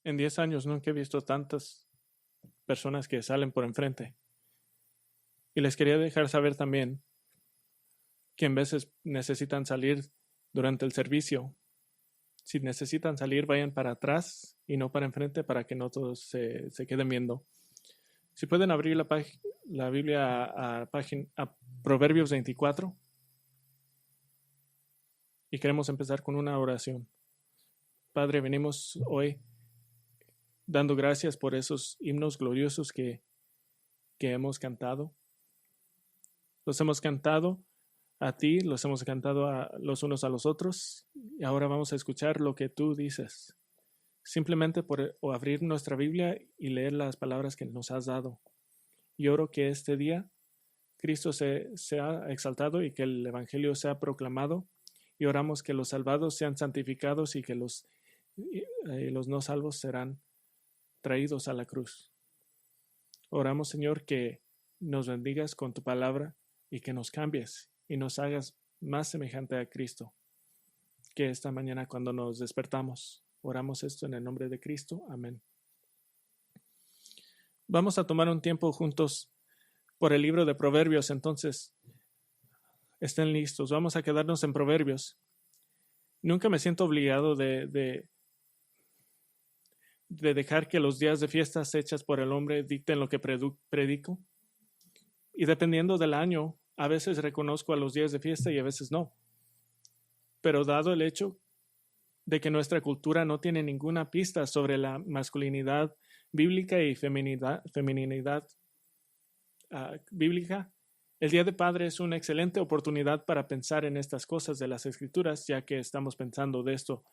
En 10 años nunca he visto tantas personas que salen por enfrente. Y les quería dejar saber también que en veces necesitan salir durante el servicio. Si necesitan salir, vayan para atrás y no para enfrente para que no todos se queden viendo. Si pueden abrir la Biblia a Proverbios 24. Y queremos empezar con una oración. Padre, venimos hoy dando gracias por esos himnos gloriosos que hemos cantado. Los hemos cantado a ti, los hemos cantado a los unos a los otros, y ahora vamos a escuchar lo que tú dices. Simplemente por abrir nuestra Biblia y leer las palabras que nos has dado. Y oro que este día Cristo sea exaltado y que el Evangelio sea proclamado, y oramos que los salvados sean santificados y que los no salvos serán traídos a la cruz. Oramos, Señor, que nos bendigas con tu palabra y que nos cambies y nos hagas más semejante a Cristo. Que esta mañana cuando nos despertamos, oramos esto en el nombre de Cristo. Amén. Vamos a tomar un tiempo juntos por el libro de Proverbios, entonces estén listos. Vamos a quedarnos en Proverbios. Nunca me siento obligado de dejar que los días de fiestas hechas por el hombre dicten lo que predico. Y dependiendo del año, a veces reconozco a los días de fiesta y a veces no. Pero dado el hecho de que nuestra cultura no tiene ninguna pista sobre la masculinidad bíblica y feminidad bíblica, el Día de Padre es una excelente oportunidad para pensar en estas cosas de las Escrituras, ya que estamos pensando de esto.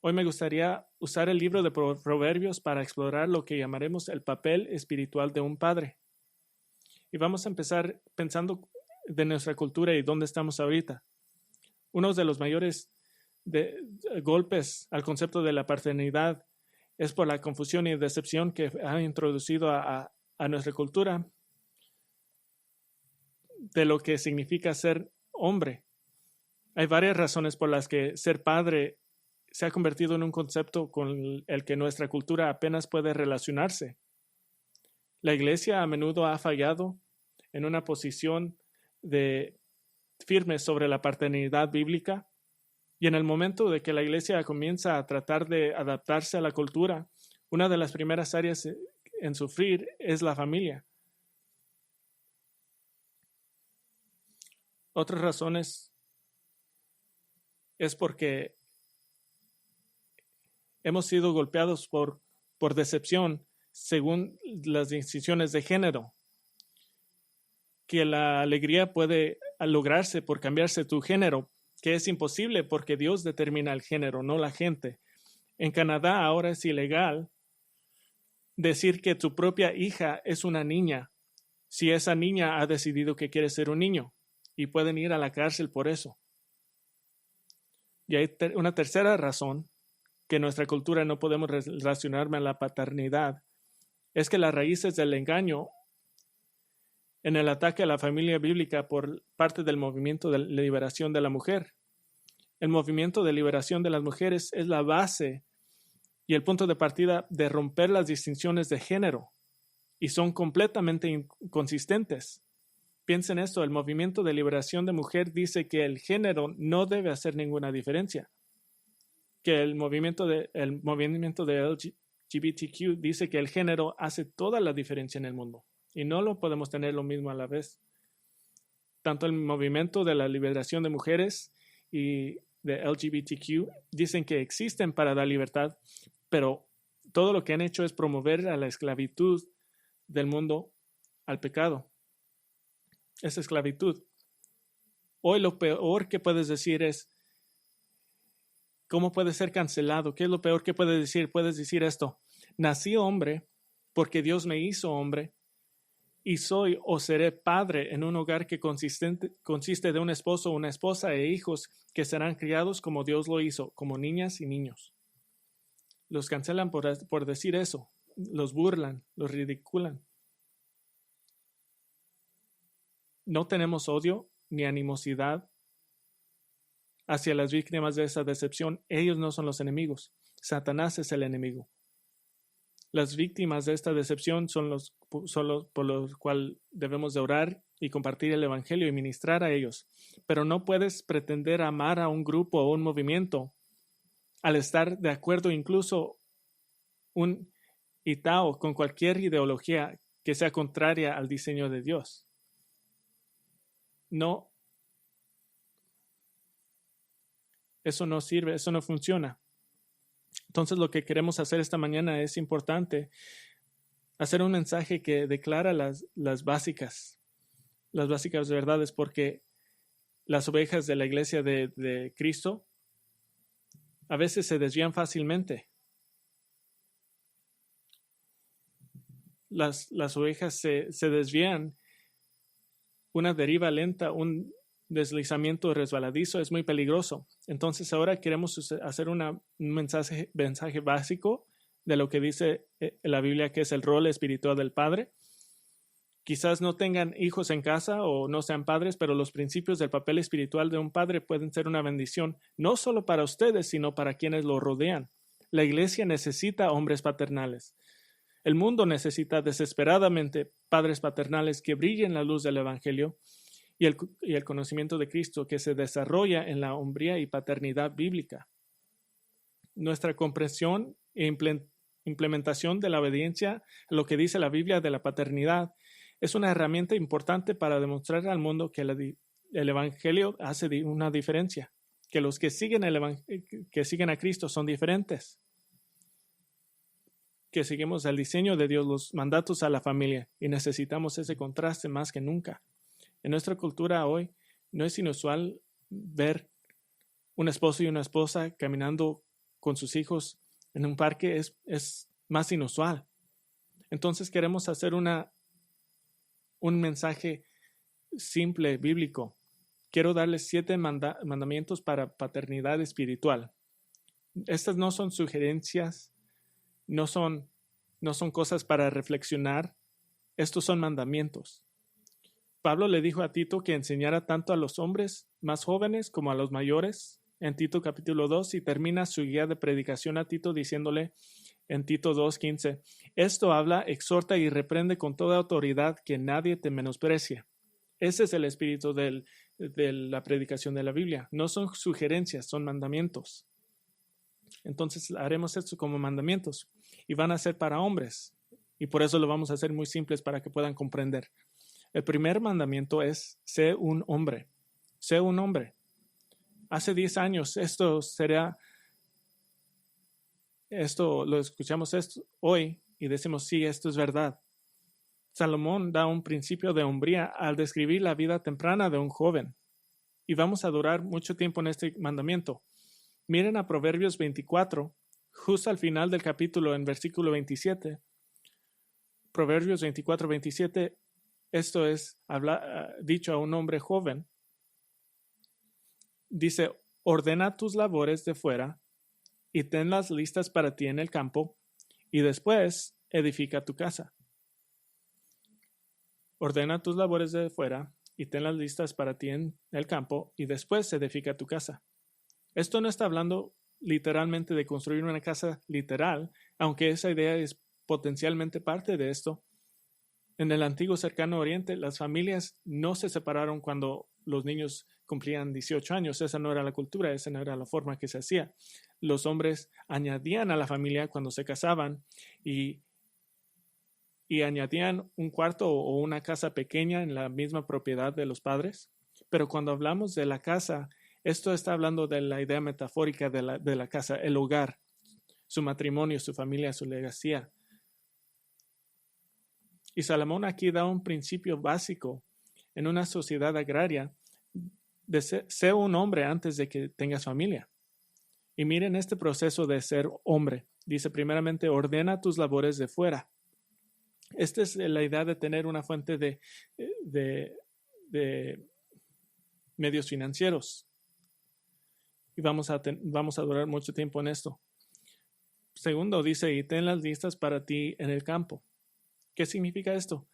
Hoy me gustaría usar el libro de Proverbios para explorar lo que llamaremos el papel espiritual de un padre. Y vamos a empezar pensando de nuestra cultura y dónde estamos ahorita. Uno de los mayores golpes al concepto de la paternidad es por la confusión y decepción que ha introducido a nuestra cultura de lo que significa ser hombre. Hay varias razones por las que ser padre se ha convertido en un concepto con el que nuestra cultura apenas puede relacionarse. La iglesia a menudo ha fallado en una posición firme sobre la paternidad bíblica, y en el momento de que la iglesia comienza a tratar de adaptarse a la cultura, una de las primeras áreas en sufrir es la familia. Otras razones es porque hemos sido golpeados por decepción según las decisiones de género, que la alegría puede lograrse por cambiarse tu género, que es imposible porque Dios determina el género, no la gente. En Canadá ahora es ilegal decir que tu propia hija es una niña si esa niña ha decidido que quiere ser un niño, y pueden ir a la cárcel por eso. Y hay una tercera razón que en nuestra cultura no podemos relacionarme a la paternidad, es que las raíces del engaño en el ataque a la familia bíblica por parte del movimiento de liberación de la mujer. El movimiento de liberación de las mujeres es la base y el punto de partida de romper las distinciones de género, y son completamente inconsistentes. Piensen esto, el movimiento de liberación de mujer dice que el género no debe hacer ninguna diferencia, que el movimiento de LGBTQ dice que el género hace toda la diferencia en el mundo, y no lo podemos tener lo mismo a la vez. Tanto el movimiento de la liberación de mujeres y de LGBTQ dicen que existen para dar libertad, pero todo lo que han hecho es promover a la esclavitud del mundo al pecado. Es esclavitud. Hoy lo peor que puedes decir es, ¿cómo puedes ser cancelado? ¿Qué es lo peor que puedes decir? Puedes decir esto: nací hombre porque Dios me hizo hombre, y soy o seré padre en un hogar que consiste de un esposo, una esposa e hijos que serán criados como Dios lo hizo, como niñas y niños. Los cancelan por decir eso, los burlan, los ridiculan. No tenemos odio ni animosidad hacia las víctimas de esa decepción. Ellos no son los enemigos. Satanás es el enemigo. Las víctimas de esta decepción son los por los cuales debemos de orar y compartir el evangelio y ministrar a ellos. Pero no puedes pretender amar a un grupo o un movimiento al estar de acuerdo incluso un itao con cualquier ideología que sea contraria al diseño de Dios. No, eso no sirve, eso no funciona. Entonces lo que queremos hacer esta mañana es importante, hacer un mensaje que declara las básicas verdades, porque las ovejas de la iglesia de Cristo a veces se desvían fácilmente. Las ovejas se desvían. Una deriva lenta, un deslizamiento resbaladizo es muy peligroso. Entonces ahora queremos hacer un mensaje básico de lo que dice la Biblia, que es el rol espiritual del padre. Quizás no tengan hijos en casa o no sean padres, pero los principios del papel espiritual de un padre pueden ser una bendición, no solo para ustedes, sino para quienes lo rodean. La iglesia necesita hombres paternales. El mundo necesita desesperadamente padres paternales que brillen la luz del Evangelio y el conocimiento de Cristo, que se desarrolla en la hombría y paternidad bíblica. Nuestra comprensión e implementación de la obediencia a lo que dice la Biblia de la paternidad es una herramienta importante para demostrar al mundo que el Evangelio hace una diferencia, que los que siguen a Cristo son diferentes, que seguimos el diseño de Dios, los mandatos a la familia, y necesitamos ese contraste más que nunca. En nuestra cultura hoy no es inusual ver un esposo y una esposa caminando con sus hijos en un parque, es más inusual. Entonces queremos hacer un mensaje simple, bíblico. Quiero darles 7 mandamientos para paternidad espiritual. Estas no son sugerencias, no son cosas para reflexionar. Estos son mandamientos. Pablo le dijo a Tito que enseñara tanto a los hombres más jóvenes como a los mayores en Tito capítulo 2, y termina su guía de predicación a Tito diciéndole en Tito 2:15, esto habla, exhorta y reprende con toda autoridad, que nadie te menosprecie. Ese es el espíritu de la predicación de la Biblia. No son sugerencias, son mandamientos. Entonces haremos esto como mandamientos y van a ser para hombres, y por eso lo vamos a hacer muy simples para que puedan comprender. El primer mandamiento es: sé un hombre. Sé un hombre. Hace 10 años esto lo escuchamos hoy y decimos, sí, esto es verdad. Salomón da un principio de hombría al describir la vida temprana de un joven, y vamos a durar mucho tiempo en este mandamiento. Miren a Proverbios 24, justo al final del capítulo, en versículo 27. Proverbios 24, 27, esto es dicho a un hombre joven. Dice, ordena tus labores de fuera y tenlas listas para ti en el campo, y después edifica tu casa. Ordena tus labores de fuera y tenlas listas para ti en el campo, y después edifica tu casa. Esto no está hablando literalmente de construir una casa literal, aunque esa idea es potencialmente parte de esto. En el antiguo cercano oriente, las familias no se separaron cuando los niños cumplían 18 años. Esa no era la cultura, esa no era la forma que se hacía. Los hombres añadían a la familia cuando se casaban y añadían un cuarto o una casa pequeña en la misma propiedad de los padres. Pero cuando hablamos de la casa, esto está hablando de la idea metafórica de la casa, el hogar, su matrimonio, su familia, su legacía. Y Salomón aquí da un principio básico en una sociedad agraria de ser un hombre antes de que tengas familia. Y miren este proceso de ser hombre. Dice primeramente, ordena tus labores de fuera. Esta es la idea de tener una fuente de medios financieros. Y vamos a durar mucho tiempo en esto. Segundo, dice, y tenlas listas para ti en el campo. ¿Qué significa esto?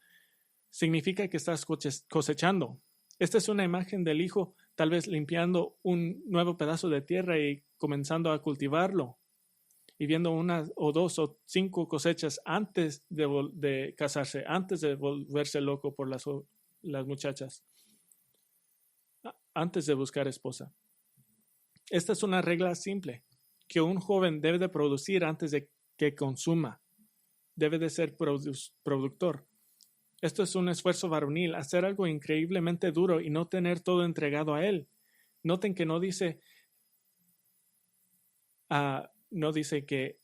Significa que estás cosechando. Esta es una imagen del hijo tal vez limpiando un nuevo pedazo de tierra y comenzando a cultivarlo. y viendo una o dos o cinco cosechas antes de casarse, antes de volverse loco por las muchachas, antes de buscar esposa. Esta es una regla simple que un joven debe de producir antes de que consuma. Debe de ser productor. Esto es un esfuerzo varonil, hacer algo increíblemente duro y no tener todo entregado a él. Noten que no dice que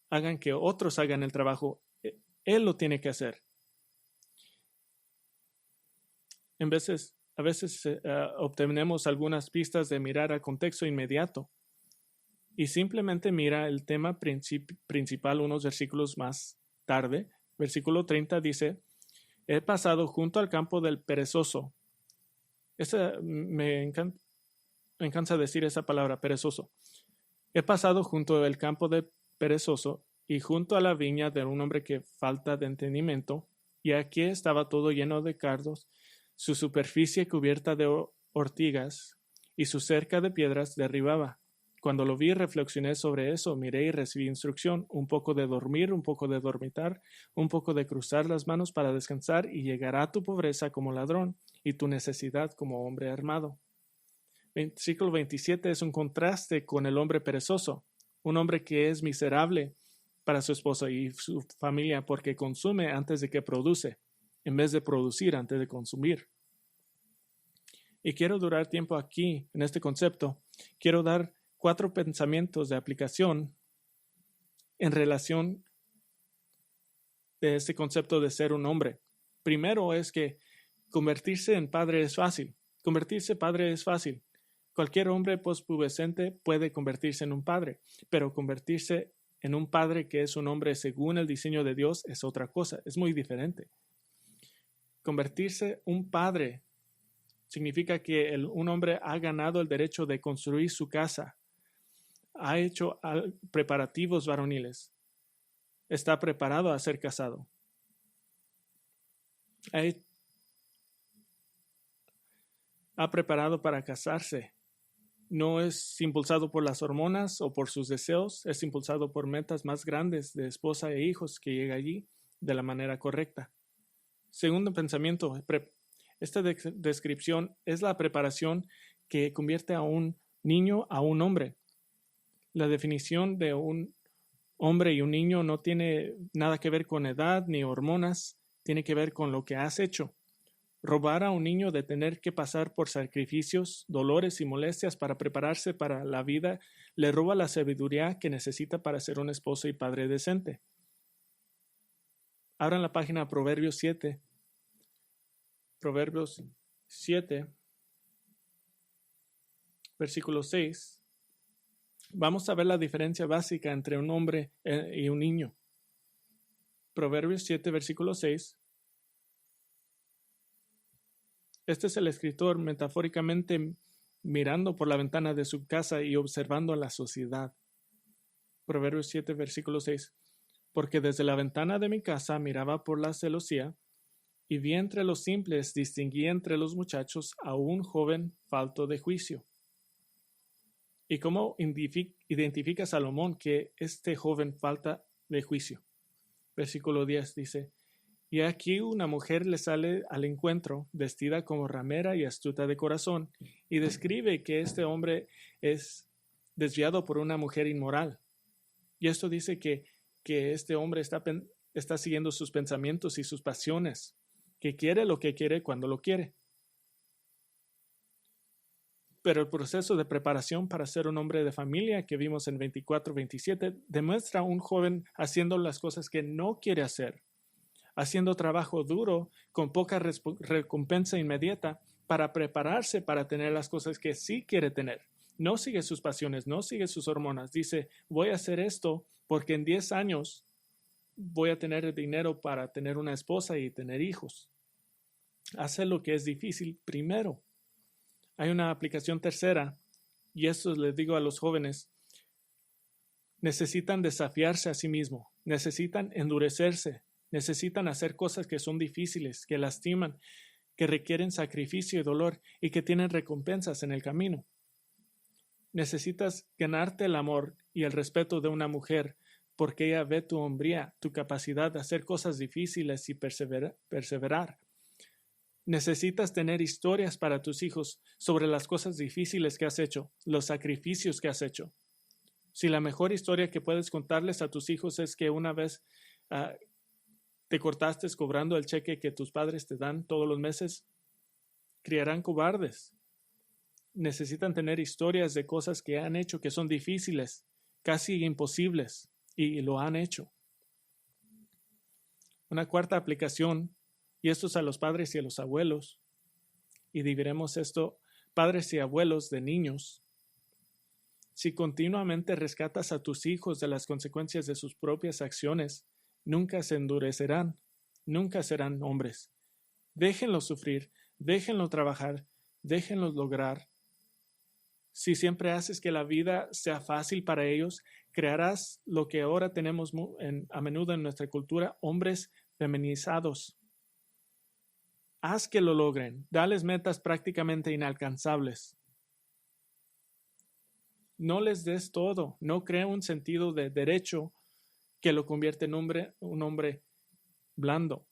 hagan que otros hagan el trabajo. Él lo tiene que hacer. A veces obtenemos algunas pistas de mirar al contexto inmediato y simplemente mira el tema principal unos versículos más tarde. Versículo 30 dice, he pasado junto al campo del perezoso. Me encanta decir esa palabra, perezoso. He pasado junto al campo del perezoso y junto a la viña de un hombre que falta de entendimiento, y aquí estaba todo lleno de cardos, su superficie cubierta de ortigas y su cerca de piedras derribaba. Cuando lo vi, reflexioné sobre eso, miré y recibí instrucción, un poco de dormir, un poco de dormitar, un poco de cruzar las manos para descansar, y llegará tu pobreza como ladrón y tu necesidad como hombre armado. Versículo 27 es un contraste con el hombre perezoso, un hombre que es miserable para su esposa y su familia porque consume antes de que produce, en vez de producir antes de consumir. Y quiero durar tiempo aquí en este concepto. Quiero dar 4 pensamientos de aplicación en relación de este concepto de ser un hombre. Primero es que convertirse en padre es fácil. Convertirse padre es fácil. Cualquier hombre pospubescente puede convertirse en un padre, pero convertirse en un padre que es un hombre según el diseño de Dios es otra cosa, es muy diferente. Convertirse un padre significa que un hombre ha ganado el derecho de construir su casa, ha hecho preparativos varoniles, está preparado a ser casado. Ha preparado para casarse. No es impulsado por las hormonas o por sus deseos, es impulsado por metas más grandes de esposa e hijos que llega allí de la manera correcta. Segundo pensamiento, esta descripción es la preparación que convierte a un niño a un hombre. La definición de un hombre y un niño no tiene nada que ver con edad ni hormonas, tiene que ver con lo que has hecho. Robar a un niño de tener que pasar por sacrificios, dolores y molestias para prepararse para la vida le roba la sabiduría que necesita para ser un esposo y padre decente. Abran la página Proverbios 7. Proverbios 7, versículo 6. Vamos a ver la diferencia básica entre un hombre y un niño. Proverbios 7, versículo 6. Este es el escritor metafóricamente mirando por la ventana de su casa y observando a la sociedad. Proverbios 7, versículo 6. Porque desde la ventana de mi casa miraba por la celosía y vi entre los simples, distinguí entre los muchachos a un joven falto de juicio. ¿Y cómo identifica Salomón que este joven falta de juicio? Versículo 10 dice, y aquí una mujer le sale al encuentro, vestida como ramera y astuta de corazón, y describe que este hombre es desviado por una mujer inmoral. Y esto dice que este hombre está siguiendo sus pensamientos y sus pasiones, que quiere lo que quiere cuando lo quiere. Pero el proceso de preparación para ser un hombre de familia que vimos en 24-27 demuestra a un joven haciendo las cosas que no quiere hacer, haciendo trabajo duro con poca recompensa inmediata para prepararse para tener las cosas que sí quiere tener. No sigue sus pasiones, no sigue sus hormonas. Dice, voy a hacer esto porque en 10 años voy a tener el dinero para tener una esposa y tener hijos. Hace lo que es difícil primero. Hay una aplicación tercera, y esto les digo a los jóvenes, necesitan desafiarse a sí mismos, necesitan endurecerse, necesitan hacer cosas que son difíciles, que lastiman, que requieren sacrificio y dolor y que tienen recompensas en el camino. Necesitas ganarte el amor y el respeto de una mujer, porque ella ve tu hombría, tu capacidad de hacer cosas difíciles y perseverar. Necesitas tener historias para tus hijos sobre las cosas difíciles que has hecho, los sacrificios que has hecho. Si la mejor historia que puedes contarles a tus hijos es que una vez te cortaste cobrando el cheque que tus padres te dan todos los meses, criarán cobardes. Necesitan tener historias de cosas que han hecho que son difíciles, casi imposibles, y lo han hecho. Una cuarta aplicación, y esto es a los padres y a los abuelos, y dividiremos esto, padres y abuelos de niños. Si continuamente rescatas a tus hijos de las consecuencias de sus propias acciones, nunca se endurecerán, nunca serán hombres. Déjenlos sufrir, déjenlos trabajar, déjenlos lograr. Si siempre haces que la vida sea fácil para ellos, crearás lo que ahora tenemos a menudo en nuestra cultura, hombres feminizados. Haz que lo logren, dales metas prácticamente inalcanzables. No les des todo, no crea un sentido de derecho que lo convierte en un hombre blando.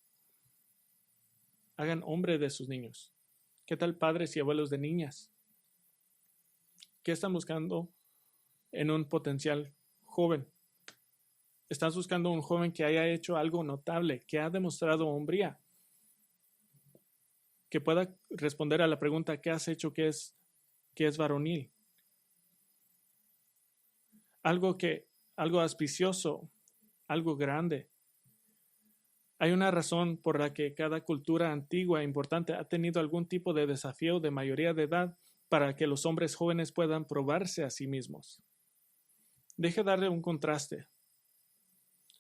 Hagan hombre de sus niños. ¿Qué tal padres y abuelos de niñas? ¿Qué están buscando en un potencial joven? Estás buscando un joven que haya hecho algo notable, que ha demostrado hombría, que pueda responder a la pregunta ¿qué has hecho que es varonil? Algo auspicioso, algo grande. Hay una razón por la que cada cultura antigua e importante ha tenido algún tipo de desafío de mayoría de edad para que los hombres jóvenes puedan probarse a sí mismos. Deje darle un contraste,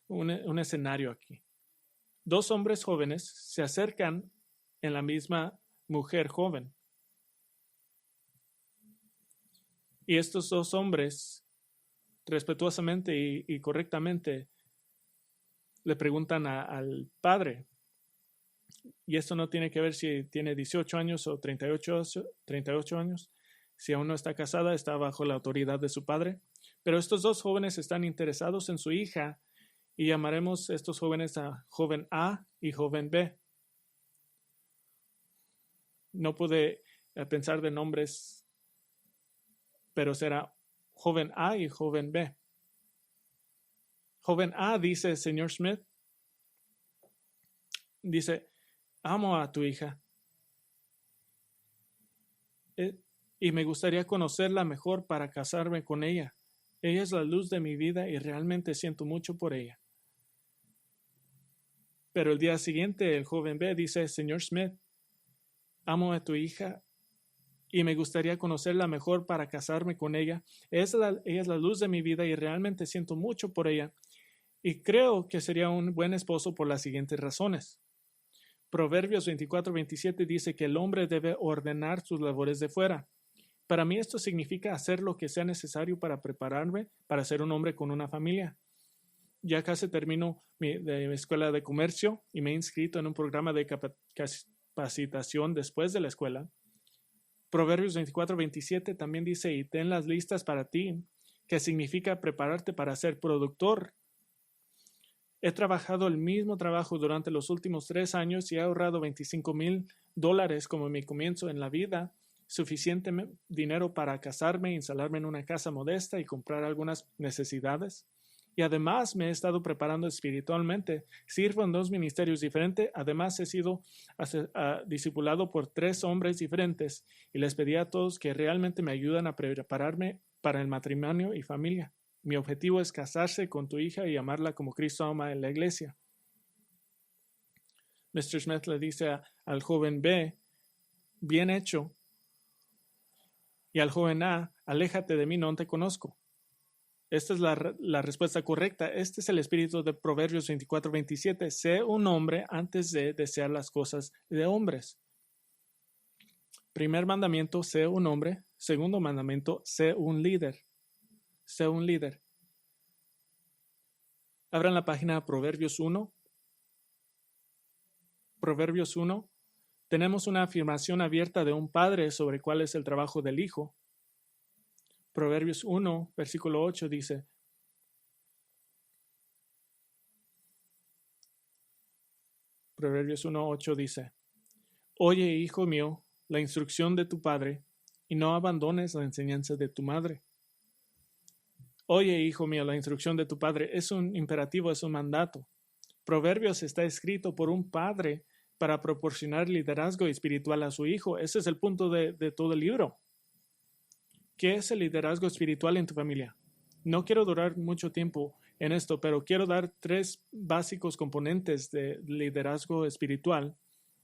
un escenario aquí. Dos hombres jóvenes se acercan en la misma mujer joven. Y estos dos hombres respetuosamente y correctamente le preguntan al padre, y esto no tiene que ver si tiene 18 años o 38 años, si aún no está casada, está bajo la autoridad de su padre, pero estos dos jóvenes están interesados en su hija y llamaremos a estos jóvenes a joven A y joven B. No pude pensar de nombres, pero será joven A y joven B. Joven A dice, señor Smith, dice, amo a tu hija y me gustaría conocerla mejor para casarme con ella. Ella es la luz de mi vida y realmente siento mucho por ella. Pero el día siguiente el joven B dice, señor Smith, amo a tu hija y me gustaría conocerla mejor para casarme con ella. Ella es la luz de mi vida y realmente siento mucho por ella. Y creo que sería un buen esposo por las siguientes razones. Proverbios 24-27 dice que el hombre debe ordenar sus labores de fuera. Para mí esto significa hacer lo que sea necesario para prepararme para ser un hombre con una familia. Ya casi termino mi escuela de comercio y me he inscrito en un programa de capacitación después de la escuela. Proverbios 24-27 también dice, y ten las listas para ti, que significa prepararte para ser productor. He trabajado el mismo trabajo durante los últimos 3 años y he ahorrado $25,000 como mi comienzo en la vida, suficiente dinero para casarme, instalarme en una casa modesta y comprar algunas necesidades. Y además me he estado preparando espiritualmente. Sirvo en 2 ministerios diferentes. Además he sido discipulado por 3 hombres diferentes y les pedí a todos que realmente me ayudan a prepararme para el matrimonio y familia. Mi objetivo es casarse con tu hija y amarla como Cristo ama en la iglesia. Mr. Smith le dice al joven B, bien hecho. Y al joven A, aléjate de mí, no te conozco. Esta es la respuesta correcta. Este es el espíritu de Proverbios 24-27. Sé un hombre antes de desear las cosas de hombres. Primer mandamiento, sé un hombre. Segundo mandamiento, sé un líder. Sé un líder. Abran la página Proverbios 1. Proverbios 1. Tenemos una afirmación abierta de un padre sobre cuál es el trabajo del hijo. Proverbios 1, versículo 8 dice, Proverbios 1:8 dice, Oye, hijo mío, la instrucción de tu padre, y no abandones la enseñanza de tu madre. Oye, hijo mío, la instrucción de tu padre es un imperativo, es un mandato. Proverbios está escrito por un padre para proporcionar liderazgo espiritual a su hijo. Ese es el punto de todo el libro. ¿Qué es el liderazgo espiritual en tu familia? No quiero durar mucho tiempo en esto, pero quiero dar 3 básicos componentes de liderazgo espiritual.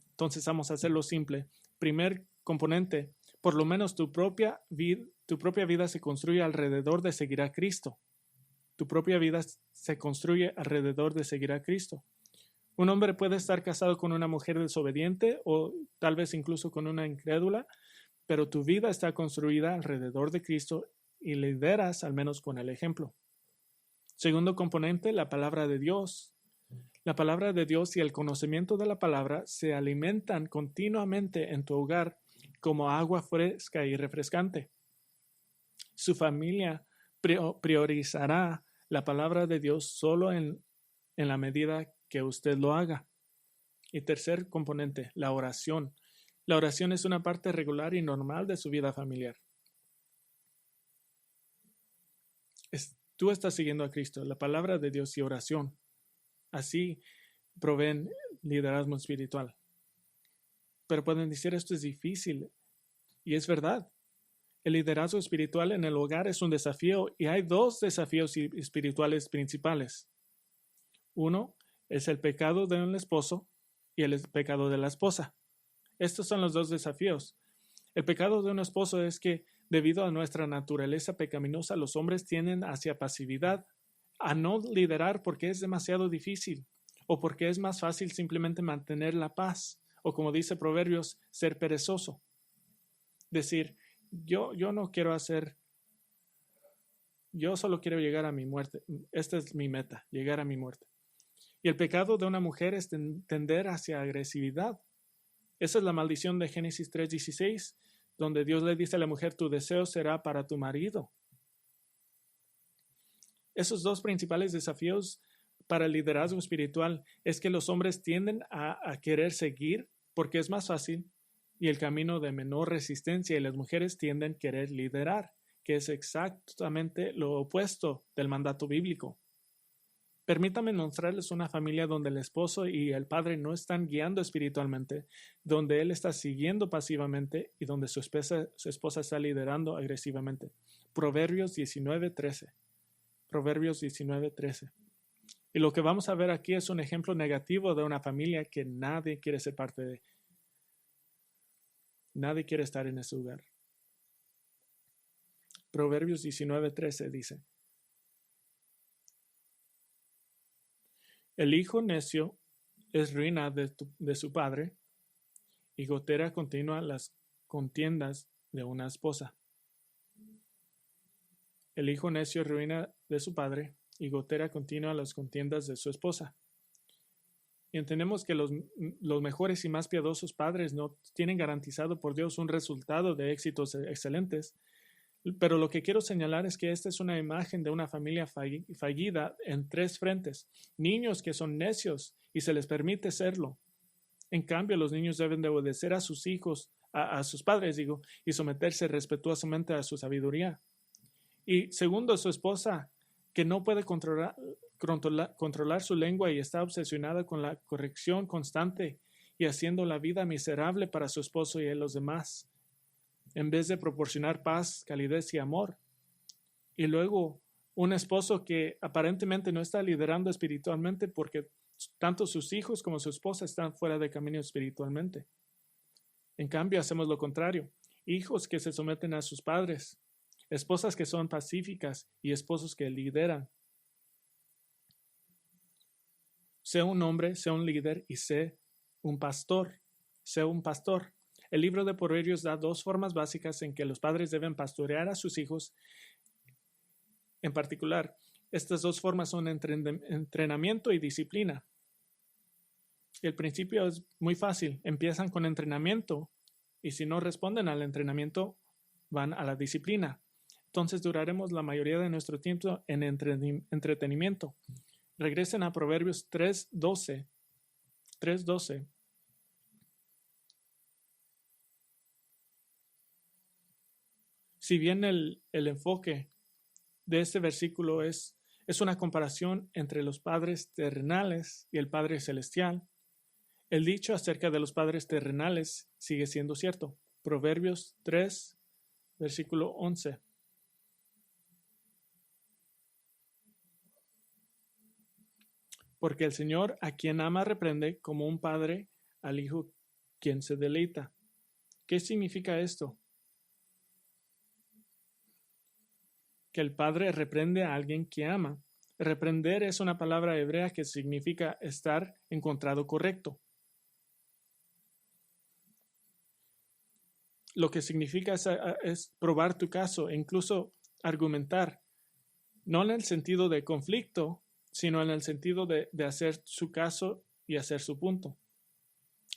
Entonces vamos a hacerlo simple. Primer componente, por lo menos tu propia vida se construye alrededor de seguir a Cristo. Tu propia vida se construye alrededor de seguir a Cristo. Un hombre puede estar casado con una mujer desobediente o tal vez incluso con una incrédula, pero tu vida está construida alrededor de Cristo y lideras al menos con el ejemplo. Segundo componente, la palabra de Dios. La palabra de Dios y el conocimiento de la palabra se alimentan continuamente en tu hogar como agua fresca y refrescante. Su familia priorizará la palabra de Dios solo en la medida que usted lo haga. Y tercer componente, la oración. La oración es una parte regular y normal de su vida familiar. Tú estás siguiendo a Cristo, la palabra de Dios y oración. Así proveen liderazgo espiritual. Pero pueden decir esto es difícil. Y es verdad. El liderazgo espiritual en el hogar es un desafío y hay 2 desafíos espirituales principales. Uno es el pecado del esposo y el pecado de la esposa. Estos son los 2 desafíos. El pecado de un esposo es que debido a nuestra naturaleza pecaminosa, los hombres tienden hacia pasividad, a no liderar porque es demasiado difícil o porque es más fácil simplemente mantener la paz o como dice Proverbios, ser perezoso. Decir, yo no quiero hacer, yo solo quiero llegar a mi muerte. Esta es mi meta, llegar a mi muerte. Y el pecado de una mujer es tender hacia agresividad. Esa es la maldición de Génesis 3:16, donde Dios le dice a la mujer, tu deseo será para tu marido. Esos 2 principales desafíos para el liderazgo espiritual es que los hombres tienden a querer seguir porque es más fácil y el camino de menor resistencia, y las mujeres tienden a querer liderar, que es exactamente lo opuesto del mandato bíblico. Permítame mostrarles una familia donde el esposo y el padre no están guiando espiritualmente, donde él está siguiendo pasivamente y donde su esposa está liderando agresivamente. Proverbios 19:13. Proverbios 19:13. Y lo que vamos a ver aquí es un ejemplo negativo de una familia que nadie quiere ser parte de. Nadie quiere estar en ese lugar. Proverbios 19:13 dice, el hijo necio es ruina de su padre y gotera continua las contiendas de una esposa. El hijo necio es ruina de su padre y gotera continua las contiendas de su esposa. Y entendemos que los mejores y más piadosos padres no tienen garantizado por Dios un resultado de éxitos excelentes. Pero lo que quiero señalar es que esta es una imagen de una familia fallida en 3 frentes. Niños que son necios y se les permite serlo. En cambio, los niños deben de obedecer a sus hijos, a sus padres, y someterse respetuosamente a su sabiduría. Y segundo, su esposa, que no puede controlar su lengua y está obsesionada con la corrección constante y haciendo la vida miserable para su esposo y los demás, en vez de proporcionar paz, calidez y amor. Y luego, un esposo que aparentemente no está liderando espiritualmente porque tanto sus hijos como su esposa están fuera de camino espiritualmente. En cambio, hacemos lo contrario. Hijos que se someten a sus padres, esposas que son pacíficas y esposos que lideran. Sé un hombre, sé un líder y sé un pastor. Sé un pastor. El libro de Proverbios da 2 formas básicas en que los padres deben pastorear a sus hijos. En particular, estas 2 formas son entrenamiento y disciplina. El principio es muy fácil. Empiezan con entrenamiento y si no responden al entrenamiento, van a la disciplina. Entonces duraremos la mayoría de nuestro tiempo en entretenimiento. Regresen a Proverbios 3:12 3:12. Si bien el enfoque de este versículo es una comparación entre los padres terrenales y el Padre Celestial, el dicho acerca de los padres terrenales sigue siendo cierto. Proverbios 3, versículo 11. Porque el Señor a quien ama reprende como un padre al hijo quien se deleita. ¿Qué significa esto? Que el padre reprende a alguien que ama. Reprender es una palabra hebrea que significa estar encontrado correcto. Lo que significa es probar tu caso e incluso argumentar, no en el sentido de conflicto, sino en el sentido de hacer su caso y hacer su punto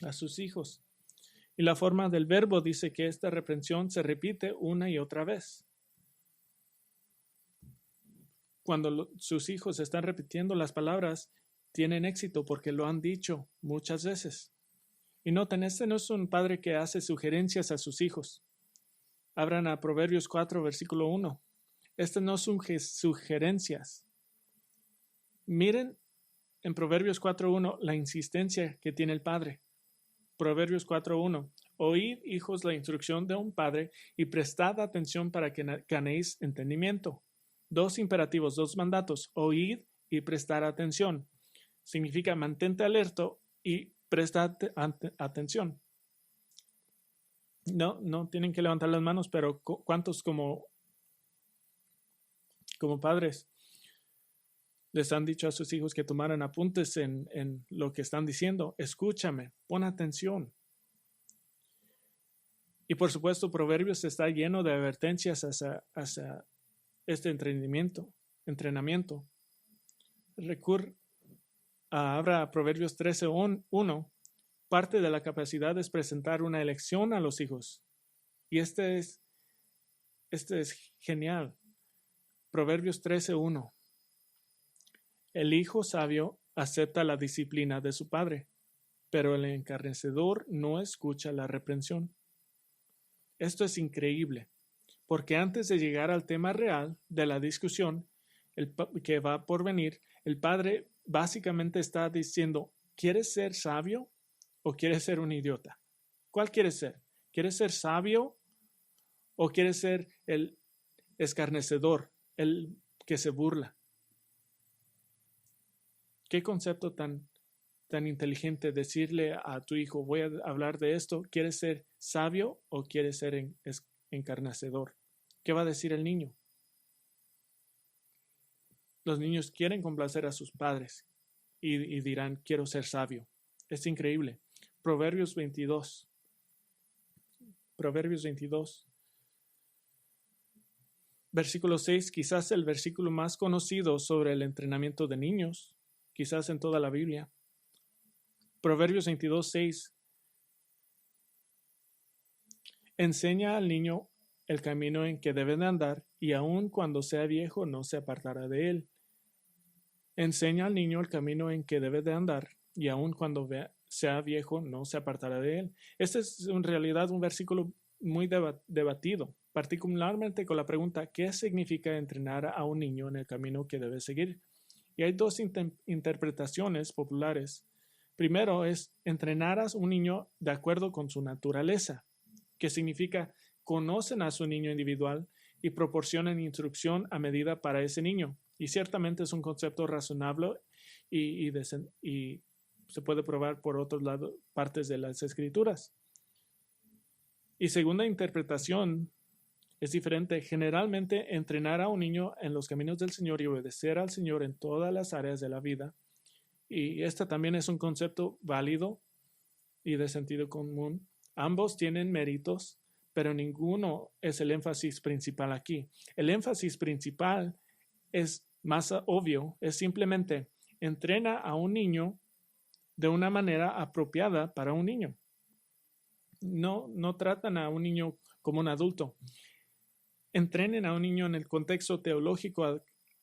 a sus hijos. Y la forma del verbo dice que esta reprensión se repite una y otra vez. Cuando sus hijos están repitiendo las palabras, tienen éxito porque lo han dicho muchas veces. Y noten, este no es un padre que hace sugerencias a sus hijos. Abran a Proverbios 4, versículo 1. Este no son sugerencias. Miren en Proverbios 4.1 la insistencia que tiene el padre. Proverbios 4.1. Oíd, hijos, la instrucción de un padre y prestad atención para que ganéis entendimiento. Dos imperativos, dos mandatos. Oíd y prestar atención. Significa mantente alerta y presta atención. No tienen que levantar las manos, pero ¿cuántos como padres les han dicho a sus hijos que tomaran apuntes en lo que están diciendo? Escúchame, pon atención. Y por supuesto, Proverbios está lleno de advertencias hacia este entrenamiento. Abra Proverbios 13:1. Parte de la capacidad es presentar una elección a los hijos. Y este es genial. Proverbios 13:1. El hijo sabio acepta la disciplina de su padre, pero el encarnecedor no escucha la reprensión. Esto es increíble, porque antes de llegar al tema real de la discusión que va por venir, el padre básicamente está diciendo, ¿quieres ser sabio o quieres ser un idiota? ¿Cuál quieres ser? ¿Quieres ser sabio o quieres ser el escarnecedor, el que se burla? ¿Qué concepto tan inteligente decirle a tu hijo, voy a hablar de esto, ¿quieres ser sabio o quieres ser encarnecedor? ¿Qué va a decir el niño? Los niños quieren complacer a sus padres y dirán, quiero ser sabio. Es increíble. Proverbios 22. Versículo 6, quizás el versículo más conocido sobre el entrenamiento de niños, quizás en toda la Biblia. Proverbios 22:6. Enseña al niño el camino en que debe de andar, y aun cuando sea viejo no se apartará de él. Enseña al niño el camino en que debe de andar, y aun cuando sea viejo no se apartará de él. Este es en realidad un versículo muy debatido, particularmente con la pregunta, ¿qué significa entrenar a un niño en el camino que debe seguir? Y hay dos interpretaciones populares. Primero es entrenar a un niño de acuerdo con su naturaleza, que significa conocen a su niño individual y proporcionan instrucción a medida para ese niño. Y ciertamente es un concepto razonable y se puede probar por otros lados, partes de las escrituras. Y segunda interpretación es diferente. Generalmente entrenar a un niño en los caminos del Señor y obedecer al Señor en todas las áreas de la vida. Y este también es un concepto válido y de sentido común. Ambos tienen méritos, pero ninguno es el énfasis principal aquí. El énfasis principal es más obvio, es simplemente entrena a un niño de una manera apropiada para un niño. No tratan a un niño como un adulto. Entrenen a un niño en el contexto teológico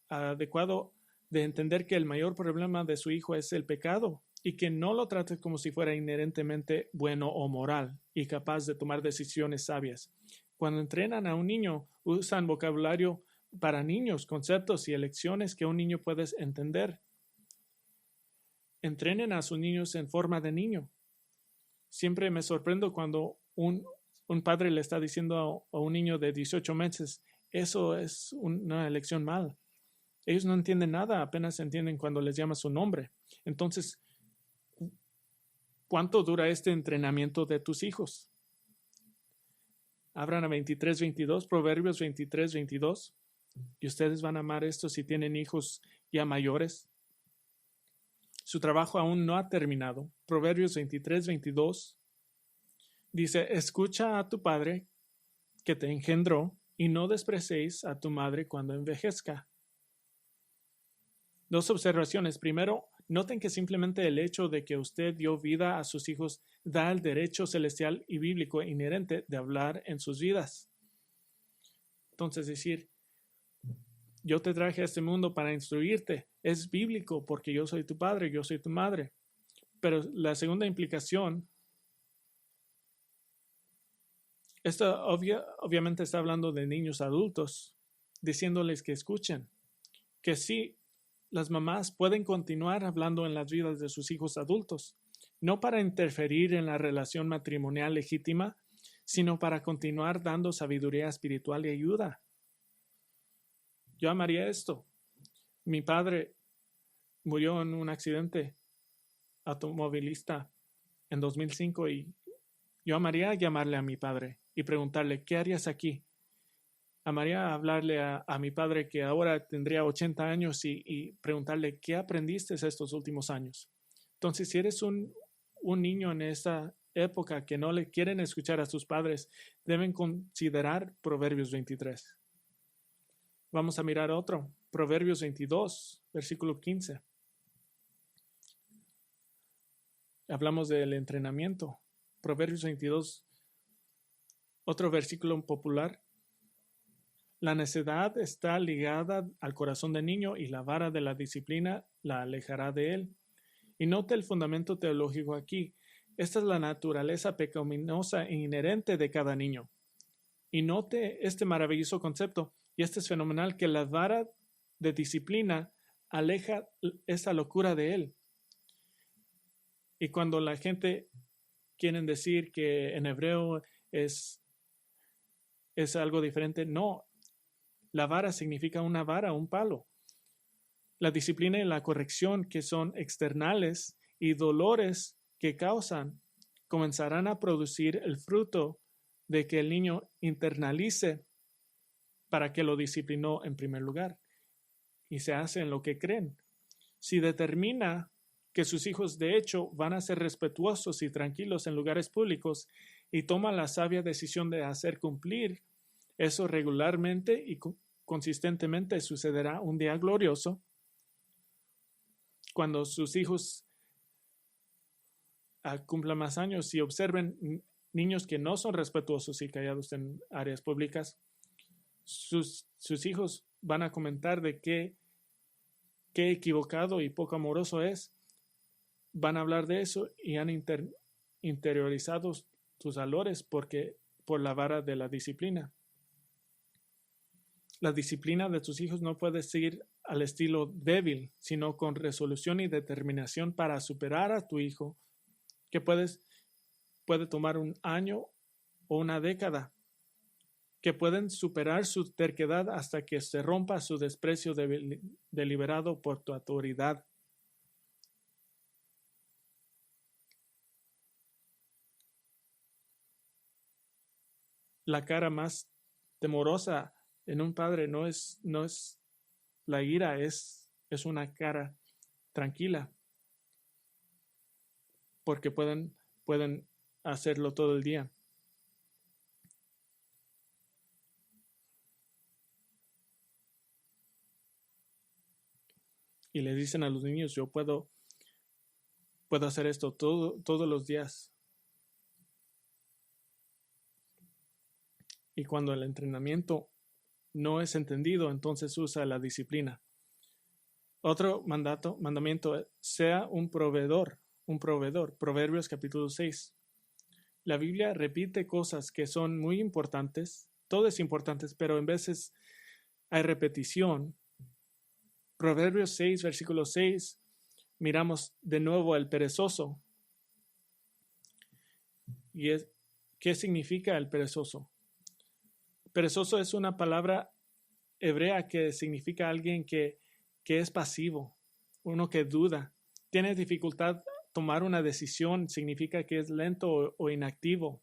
adecuado de entender que el mayor problema de su hijo es el pecado y que no lo trates como si fuera inherentemente bueno o moral y capaz de tomar decisiones sabias. Cuando entrenan a un niño, usan vocabulario para niños, conceptos y elecciones que un niño puede entender. Entrenen a sus niños en forma de niño. Siempre me sorprendo cuando un padre le está diciendo a un niño de 18 meses, eso es una elección mal. Ellos no entienden nada, apenas entienden cuando les llama su nombre. Entonces, ¿cuánto dura este entrenamiento de tus hijos? Abran a 23:22, Proverbios 23:22, y ustedes van a amar esto si tienen hijos ya mayores. Su trabajo aún no ha terminado. Proverbios 23:22 dice, escucha a tu padre que te engendró y no despreciéis a tu madre cuando envejezca. Dos observaciones. Primero, noten que simplemente el hecho de que usted dio vida a sus hijos da el derecho celestial y bíblico inherente de hablar en sus vidas. Entonces, decir, yo te traje a este mundo para instruirte, es bíblico porque yo soy tu padre, yo soy tu madre. Pero la segunda implicación, esto obviamente está hablando de niños adultos, diciéndoles que escuchen, que sí, las mamás pueden continuar hablando en las vidas de sus hijos adultos, no para interferir en la relación matrimonial legítima, sino para continuar dando sabiduría espiritual y ayuda. Yo amaría esto. Mi padre murió en un accidente automovilista en 2005 y yo amaría llamarle a mi padre y preguntarle, ¿qué harías aquí? Amaría hablarle a mi padre que ahora tendría 80 años y preguntarle, ¿qué aprendiste estos últimos años? Entonces, si eres un niño en esta época que no le quieren escuchar a sus padres, deben considerar Proverbios 23. Vamos a mirar otro, Proverbios 22, versículo 15. Hablamos del entrenamiento. Proverbios 22, otro versículo popular. La necedad está ligada al corazón del niño y la vara de la disciplina la alejará de él. Y note el fundamento teológico aquí. Esta es la naturaleza pecaminosa e inherente de cada niño. Y note este maravilloso concepto, y este es fenomenal, que la vara de disciplina aleja esa locura de él. Y cuando la gente quiere decir que en hebreo es algo diferente, no. La vara significa una vara, un palo. La disciplina y la corrección, que son externales y dolores que causan, comenzarán a producir el fruto de que el niño internalice para que lo disciplinó en primer lugar y se hace en lo que creen. Si determina que sus hijos de hecho van a ser respetuosos y tranquilos en lugares públicos y toma la sabia decisión de hacer cumplir eso regularmente y consistentemente, sucederá un día glorioso cuando sus hijos cumplan más años y observen niños que no son respetuosos y callados en áreas públicas. Sus hijos van a comentar de qué equivocado y poco amoroso es. Van a hablar de eso y han interiorizado sus valores por la vara de la disciplina. La disciplina de tus hijos no puede seguir al estilo débil, sino con resolución y determinación para superar a tu hijo, que puede tomar un año o una década, que pueden superar su terquedad hasta que se rompa su desprecio deliberado por tu autoridad. La cara más temorosa en un padre no es la ira, es una cara tranquila, porque pueden hacerlo todo el día. Y le dicen a los niños, yo puedo hacer esto todos los días. Y cuando el entrenamiento no es entendido, entonces usa la disciplina. Otro mandamiento, sea un proveedor. un proveedor. Proverbios capítulo 6. La Biblia repite cosas que son muy importantes, todo es importante, pero en veces hay repetición. Proverbios 6, versículo 6, miramos de nuevo el perezoso. ¿Qué significa el perezoso? Perezoso es una palabra hebrea que significa alguien que es pasivo, uno que duda, tiene dificultad tomar una decisión, significa que es lento o inactivo.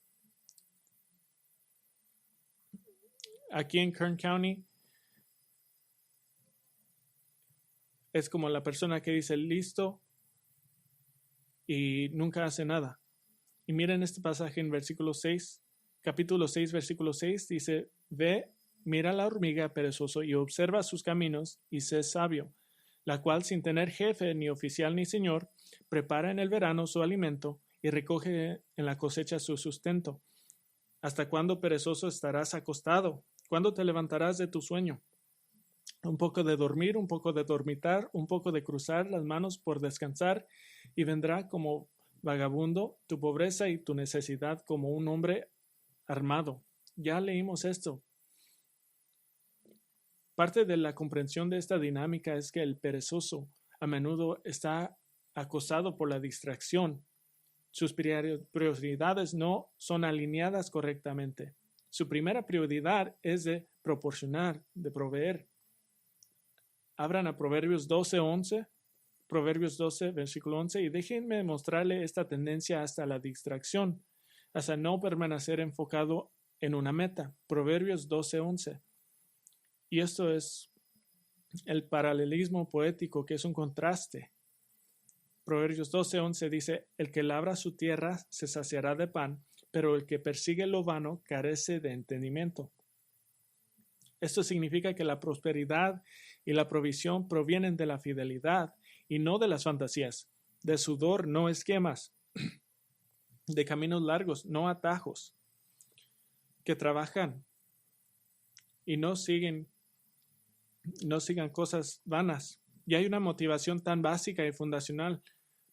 Aquí en Kern County es como la persona que dice listo y nunca hace nada. Y miren este pasaje en versículo 6, capítulo 6, versículo 6, dice, ve, mira la hormiga perezoso y observa sus caminos y sé sabio, la cual sin tener jefe ni oficial ni señor, prepara en el verano su alimento y recoge en la cosecha su sustento. ¿Hasta cuándo, perezoso, estarás acostado? ¿Cuándo te levantarás de tu sueño? Un poco de dormir, un poco de dormitar, un poco de cruzar las manos por descansar, y vendrá como vagabundo tu pobreza y tu necesidad como un hombre armado. Ya leímos esto. Parte de la comprensión de esta dinámica es que el perezoso a menudo está acosado por la distracción. Sus prioridades no son alineadas correctamente. Su primera prioridad es de proporcionar, de proveer. Abran a Proverbios 12:11, Proverbios 12, versículo 11, y déjenme mostrarle esta tendencia hasta la distracción, hasta no permanecer enfocado en una meta. Proverbios 12:11. Y esto es el paralelismo poético, que es un contraste. Proverbios 12:11 dice, el que labra su tierra se saciará de pan, pero el que persigue lo vano carece de entendimiento. Esto significa que la prosperidad y la provisión provienen de la fidelidad y no de las fantasías, de sudor, no esquemas, de caminos largos, no atajos, que trabajan y no sigan cosas vanas. Y hay una motivación tan básica y fundacional.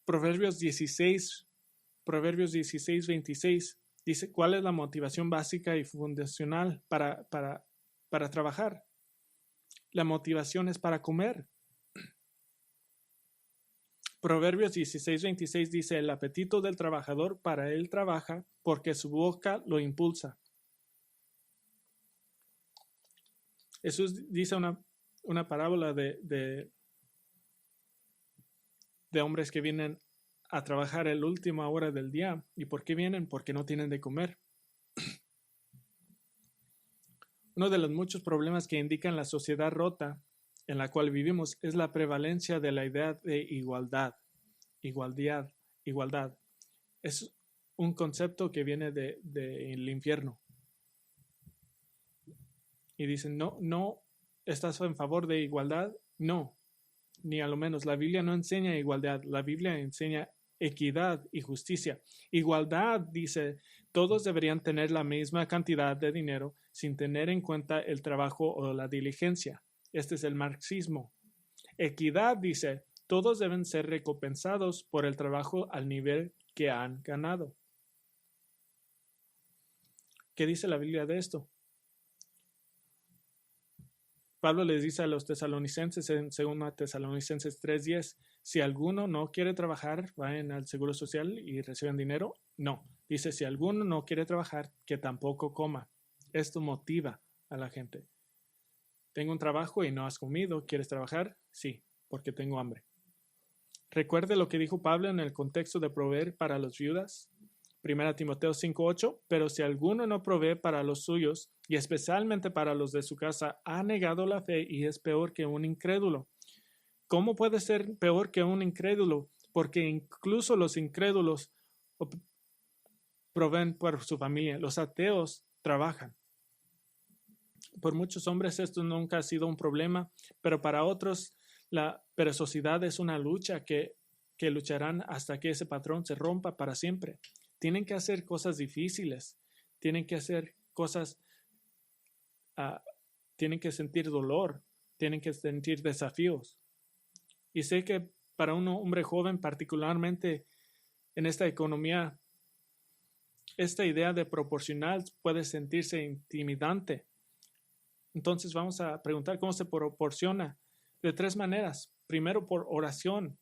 Proverbios 16:26 dice cuál es la motivación básica y fundacional para trabajar. La motivación es para comer. Proverbios 16:26 dice, el apetito del trabajador para él trabaja, porque su boca lo impulsa. Jesús dice una parábola de hombres que vienen a trabajar a la última hora del día. ¿Y por qué vienen? Porque no tienen de comer. Uno de los muchos problemas que indican la sociedad rota en la cual vivimos es la prevalencia de la idea de igualdad. Igualdad. Es un concepto que viene del infierno. Y dicen, no, ¿estás en favor de igualdad? No, ni a lo menos. La Biblia no enseña igualdad, la Biblia enseña equidad y justicia. Igualdad dice, todos deberían tener la misma cantidad de dinero sin tener en cuenta el trabajo o la diligencia. Este es el marxismo. Equidad dice, todos deben ser recompensados por el trabajo al nivel que han ganado. ¿Qué dice la Biblia de esto? Pablo les dice a los tesalonicenses en 2 Tesalonicenses 3:10, si alguno no quiere trabajar, vayan al Seguro Social y reciben dinero. No, dice, si alguno no quiere trabajar, que tampoco coma. Esto motiva a la gente. Tengo un trabajo y no has comido, ¿quieres trabajar? Sí, porque tengo hambre. Recuerde lo que dijo Pablo en el contexto de proveer para las viudas. 1 Timoteo 5:8, pero si alguno no provee para los suyos, y especialmente para los de su casa, ha negado la fe y es peor que un incrédulo. ¿Cómo puede ser peor que un incrédulo? Porque incluso los incrédulos proveen por su familia. Los ateos trabajan. Por muchos hombres esto nunca ha sido un problema, pero para otros la perezosidad es una lucha que lucharán hasta que ese patrón se rompa para siempre. Tienen que hacer cosas difíciles, tienen que hacer cosas, tienen que sentir dolor, tienen que sentir desafíos. Y sé que para un hombre joven particularmente En esta economía, esta idea de proporcional puede sentirse intimidante. Entonces vamos a preguntar cómo se proporciona de 3 maneras. Primero, por oración.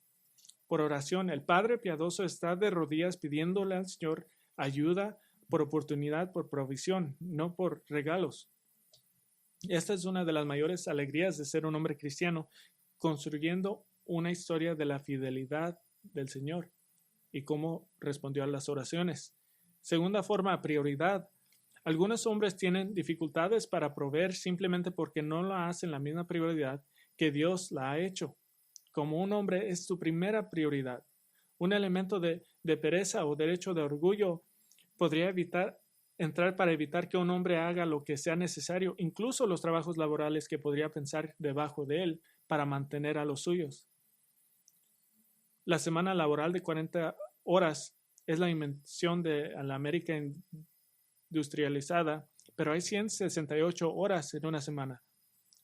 Por oración, el Padre piadoso está de rodillas pidiéndole al Señor ayuda por oportunidad, por provisión, no por regalos. Esta es una de las mayores alegrías de ser un hombre cristiano, construyendo una historia de la fidelidad del Señor y cómo respondió a las oraciones. Segunda forma, prioridad. Algunos hombres tienen dificultades para proveer simplemente porque no lo hacen la misma prioridad que Dios la ha hecho. Como un hombre es su primera prioridad. Un elemento de pereza o derecho de orgullo podría entrar para evitar que un hombre haga lo que sea necesario, incluso los trabajos laborales que podría pensar debajo de él para mantener a los suyos. La semana laboral de 40 horas es la invención de la América industrializada, pero hay 168 horas en una semana.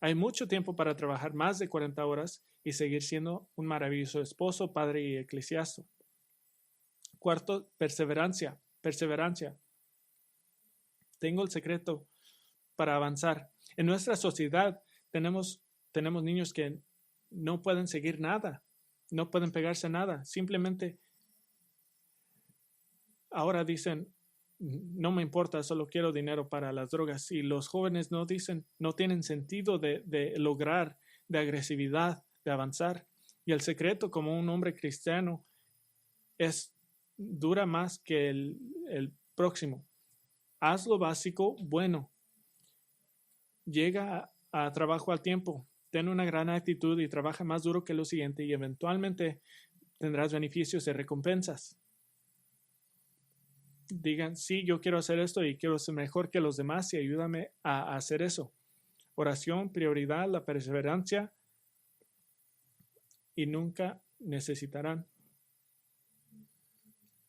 Hay mucho tiempo para trabajar más de 40 horas y seguir siendo un maravilloso esposo, padre y eclesiástico. Cuarto, perseverancia. Perseverancia. Tengo el secreto para avanzar. En nuestra sociedad tenemos niños que no pueden seguir nada, no pueden pegarse a nada. Simplemente ahora dicen, no me importa, solo quiero dinero para las drogas. Y los jóvenes no tienen sentido de lograr, de agresividad, de avanzar. Y el secreto como un hombre cristiano dura más que el próximo. Haz lo básico bueno. Llega a trabajo al tiempo. Ten una gran actitud y trabaja más duro que lo siguiente y eventualmente tendrás beneficios y recompensas. Digan, sí, yo quiero hacer esto y quiero ser mejor que los demás y ayúdame a hacer eso. Oración, prioridad, la perseverancia y nunca necesitarán.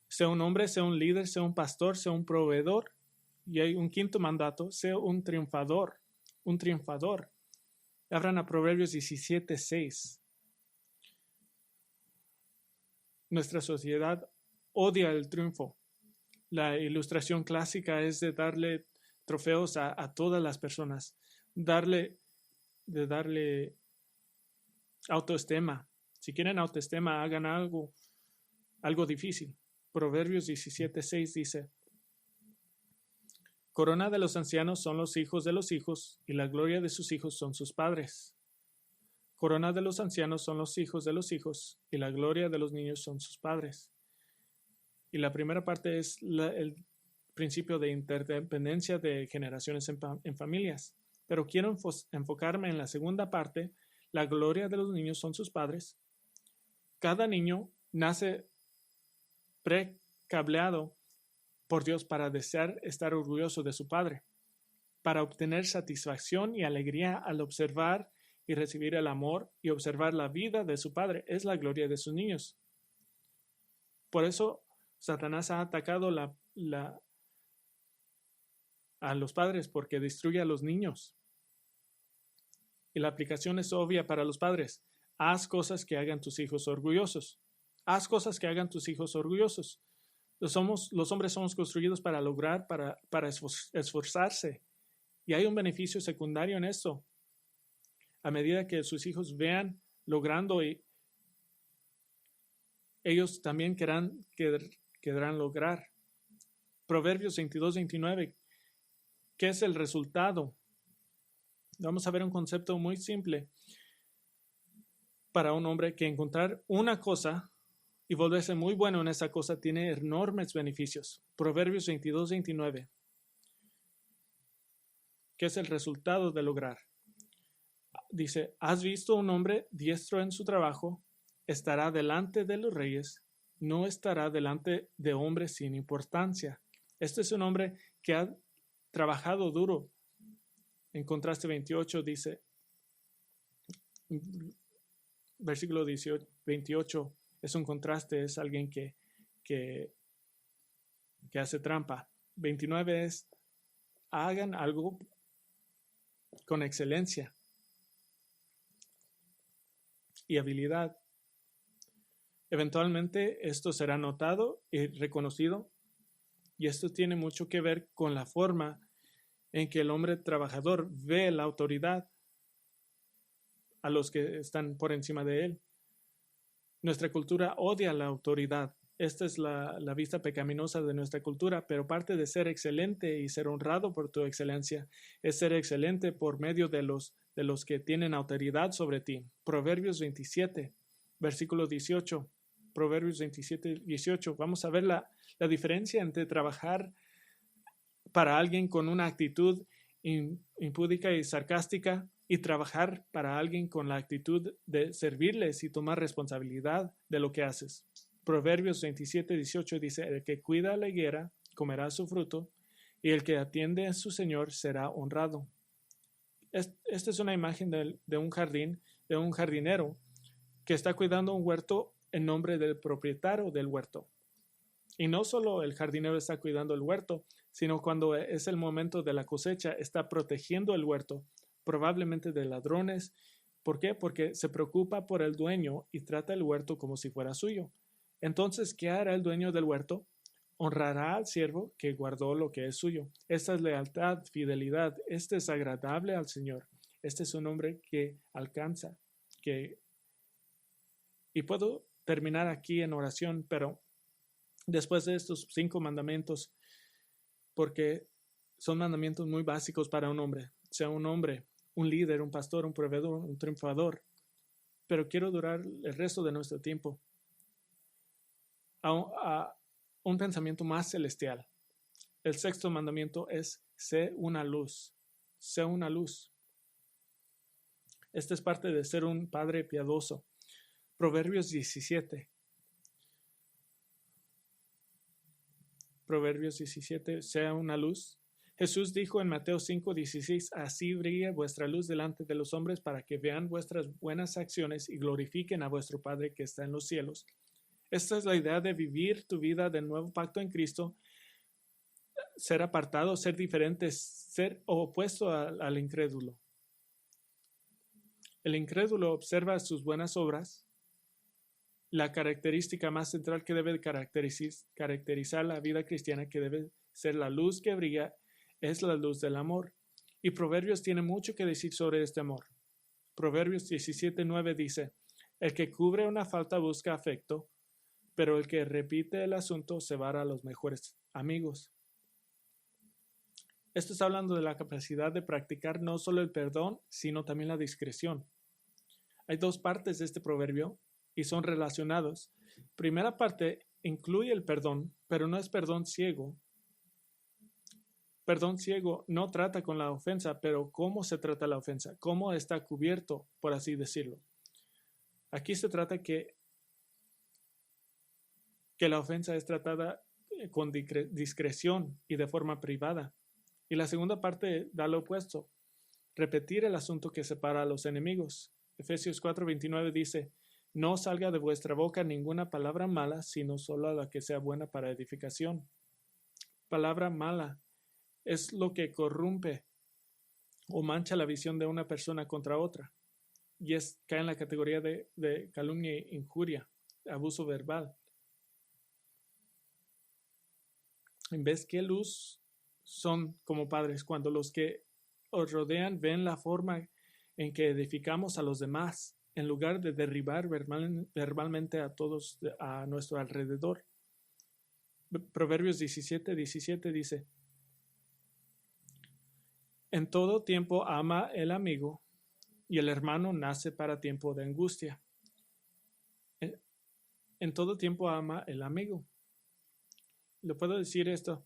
Sea un hombre, sea un líder, sea un pastor, sea un proveedor. Y hay un quinto mandato, sea un triunfador. Un triunfador. Abran a Proverbios 17:6. Nuestra sociedad odia el triunfo. La ilustración clásica es de darle trofeos a todas las personas, de darle autoestima. Si quieren autoestima, hagan algo difícil. Proverbios 17:6 dice, corona de los ancianos son los hijos de los hijos, y la gloria de sus hijos son sus padres. Corona de los ancianos son los hijos de los hijos, y la gloria de los niños son sus padres. Y la primera parte es el principio de interdependencia de generaciones en familias. Pero quiero enfocarme en la segunda parte, la gloria de los niños son sus padres. Cada niño nace precableado por Dios para desear estar orgulloso de su padre, para obtener satisfacción y alegría al observar y recibir el amor y observar la vida de su padre. Es la gloria de sus niños. Por eso Satanás ha atacado a los padres porque destruye a los niños. Y la aplicación es obvia para los padres. Haz cosas que hagan tus hijos orgullosos. Haz cosas que hagan tus hijos orgullosos. Los hombres somos construidos para lograr, para esforzarse. Y hay un beneficio secundario en esto. A medida que sus hijos vean logrando, ellos también querrán lograr. Proverbios 22-29. ¿Qué es el resultado? Vamos a ver un concepto muy simple para un hombre, que encontrar una cosa y volverse muy bueno en esa cosa tiene enormes beneficios. Proverbios 22-29. ¿Qué es el resultado de lograr? Dice, ¿has visto un hombre diestro en su trabajo? Estará delante de los reyes, no estará delante de hombres sin importancia. Este es un hombre que ha trabajado duro. En contraste 28 dice, versículo 28 es un contraste, es alguien que hace trampa. 29 es, hagan algo con excelencia y habilidad. Eventualmente esto será notado y reconocido, y esto tiene mucho que ver con la forma en que el hombre trabajador ve la autoridad a los que están por encima de él. Nuestra cultura odia la autoridad. Esta es la vista pecaminosa de nuestra cultura, pero parte de ser excelente y ser honrado por tu excelencia es ser excelente por medio de los que tienen autoridad sobre ti. Proverbios 27, versículo 18. Proverbios 27, 18. Vamos a ver la diferencia entre trabajar para alguien con una actitud impúdica y sarcástica y trabajar para alguien con la actitud de servirles y tomar responsabilidad de lo que haces. Proverbios 27, 18 dice, el que cuida la higuera comerá su fruto y el que atiende a su señor será honrado. Esta es una imagen de un jardín, de un jardinero que está cuidando un huerto en nombre del propietario del huerto. Y no solo el jardinero está cuidando el huerto, sino cuando es el momento de la cosecha, está protegiendo el huerto, probablemente de ladrones. ¿Por qué? Porque se preocupa por el dueño y trata el huerto como si fuera suyo. Entonces, ¿qué hará el dueño del huerto? Honrará al siervo que guardó lo que es suyo. Esta es lealtad, fidelidad. Este es agradable al Señor. Este es un hombre que alcanza. Y puedo terminar aquí en oración, pero después de estos 5 mandamientos, porque son mandamientos muy básicos para un hombre, sea un hombre, un líder, un pastor, un proveedor, un triunfador, pero quiero durar el resto de nuestro tiempo a un pensamiento más celestial. El 6º mandamiento es, sé una luz, sé una luz. Esta es parte de ser un padre piadoso. Proverbios 17. Proverbios 17, sea una luz. Jesús dijo en Mateo 5, 16, así brilla vuestra luz delante de los hombres para que vean vuestras buenas acciones y glorifiquen a vuestro Padre que está en los cielos. Esta es la idea de vivir tu vida del nuevo pacto en Cristo, ser apartado, ser diferente, ser opuesto al incrédulo. El incrédulo observa sus buenas obras. La característica más central que debe caracterizar la vida cristiana, que debe ser la luz que brilla, es la luz del amor. Y Proverbios tiene mucho que decir sobre este amor. Proverbios 17:9 dice, el que cubre una falta busca afecto, pero el que repite el asunto se va a los mejores amigos. Esto está hablando de la capacidad de practicar no solo el perdón, sino también la discreción. Hay 2 partes de este proverbio y son relacionados. Primera parte incluye el perdón, pero no es perdón ciego. Perdón ciego no trata con la ofensa, pero ¿cómo se trata la ofensa? ¿Cómo está cubierto, por así decirlo? Aquí se trata que la ofensa es tratada con discreción y de forma privada. Y la segunda parte da lo opuesto, repetir el asunto que separa a los enemigos. Efesios 4:29 dice, no salga de vuestra boca ninguna palabra mala, sino solo la que sea buena para edificación. Palabra mala es lo que corrompe o mancha la visión de una persona contra otra. Y cae en la categoría de calumnia e injuria, abuso verbal. En vez, ¿qué luz son como padres cuando los que os rodean ven la forma en que edificamos a los demás, en lugar de derribar verbalmente a todos a nuestro alrededor? Proverbios 17:17 dice, en todo tiempo ama el amigo y el hermano nace para tiempo de angustia. En todo tiempo ama el amigo. ¿Le puedo decir esto?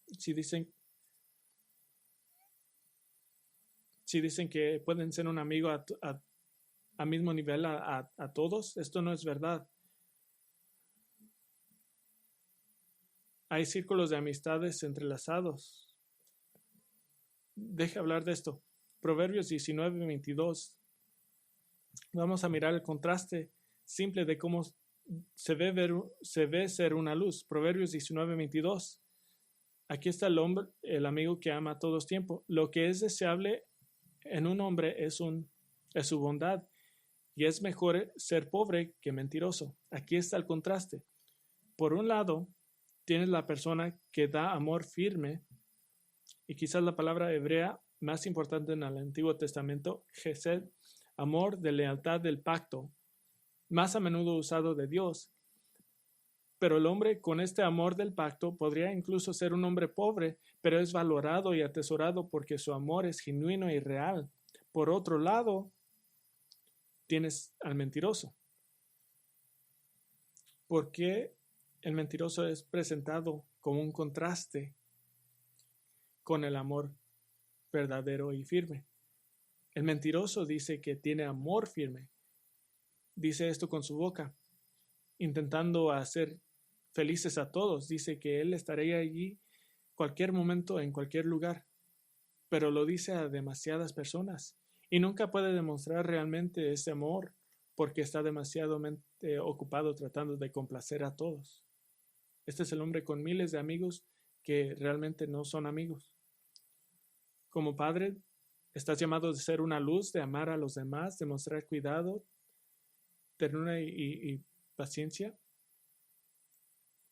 Si dicen que pueden ser un amigo a mismo nivel a todos, esto no es verdad. Hay círculos de amistades entrelazados. Deje hablar de esto. Proverbios 19:22. Vamos a mirar el contraste simple de cómo se ve ser una luz. Proverbios 19:22. Aquí está el hombre, el amigo que ama a todos tiempo. Lo que es deseable en un hombre es su bondad, Y es mejor ser pobre que mentiroso. Aquí está el contraste. Por un lado, tienes la persona que da amor firme, y quizás la palabra hebrea más importante en el Antiguo Testamento, Gesed, amor de lealtad del pacto, más a menudo usado de Dios. Pero el hombre con este amor del pacto podría incluso ser un hombre pobre, pero es valorado y atesorado porque su amor es genuino y real. Por otro lado, tienes al mentiroso. ¿Por qué el mentiroso es presentado como un contraste con el amor verdadero y firme? El mentiroso dice que tiene amor firme. Dice esto con su boca, intentando hacer felices a todos. Dice que él estaría allí cualquier momento, en cualquier lugar, pero lo dice a demasiadas personas y nunca puede demostrar realmente ese amor porque está demasiado ocupado tratando de complacer a todos. Este es el hombre con miles de amigos que realmente no son amigos. Como padre, estás llamado a ser una luz, de amar a los demás, de mostrar cuidado, ternura y paciencia.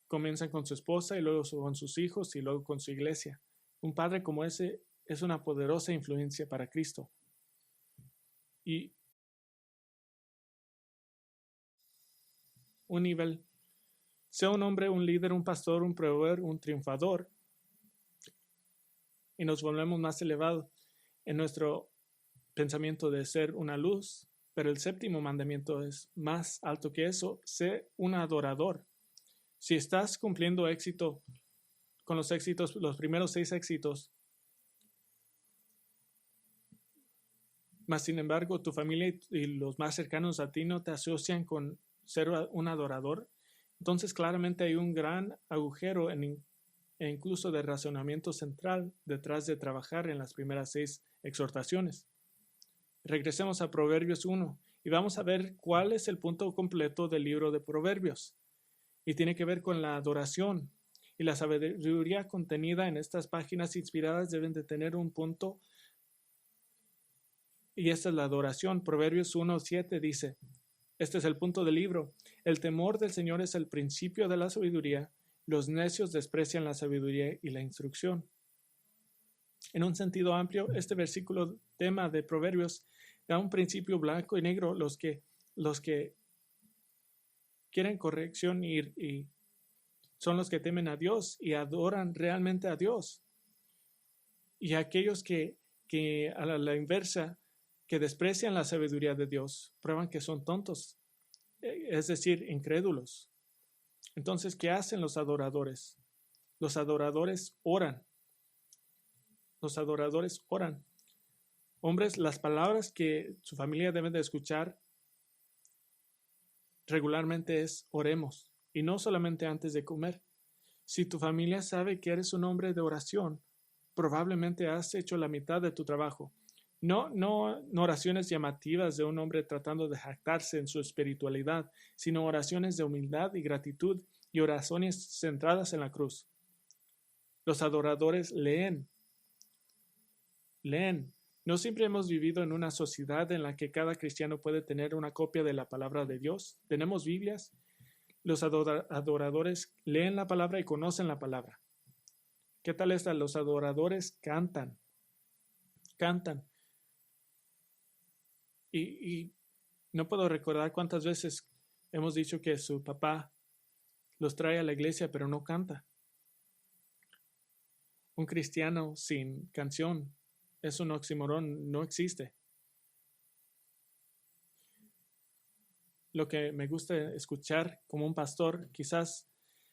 Comienzan con su esposa y luego con sus hijos y luego con su iglesia. Un padre como ese es una poderosa influencia para Cristo. Y un nivel, sea un hombre, un líder, un pastor, un proveedor, un triunfador, y nos volvemos más elevados en nuestro pensamiento de ser una luz, pero el séptimo mandamiento es más alto que eso: sé un adorador. Si estás cumpliendo éxito con los éxitos, los primeros 6 éxitos, mas sin embargo tu familia y los más cercanos a ti no te asocian con ser un adorador, entonces claramente hay un gran agujero e incluso de razonamiento central detrás de trabajar en las primeras 6 exhortaciones. Regresemos a Proverbios 1 y vamos a ver cuál es el punto completo del libro de Proverbios. Y tiene que ver con la adoración. Y la sabiduría contenida en estas páginas inspiradas deben de tener un punto. Y esta es la adoración. Proverbios 1:7 dice, este es el punto del libro: el temor del Señor es el principio de la sabiduría. Los necios desprecian la sabiduría y la instrucción. En un sentido amplio, este versículo tema de Proverbios da un principio blanco y negro. Los que quieren corrección y son los que temen a Dios y adoran realmente a Dios. Y aquellos que a la inversa, que desprecian la sabiduría de Dios, prueban que son tontos, es decir, incrédulos. Entonces, ¿qué hacen los adoradores? Los adoradores oran. Los adoradores oran. Hombres, las palabras que su familia debe de escuchar regularmente es oremos, y no solamente antes de comer. Si tu familia sabe que eres un hombre de oración, probablemente has hecho la mitad de tu trabajo. No oraciones llamativas de un hombre tratando de jactarse en su espiritualidad, sino oraciones de humildad y gratitud y oraciones centradas en la cruz. Los adoradores leen. No siempre hemos vivido en una sociedad en la que cada cristiano puede tener una copia de la palabra de Dios. Tenemos Biblias. Los adoradores leen la palabra y conocen la palabra. ¿Qué tal está? Los adoradores cantan. Y no puedo recordar cuántas veces hemos dicho que su papá los trae a la iglesia, pero no canta. Un cristiano sin canción es un oxímoron, no existe. Lo que me gusta escuchar como un pastor, quizás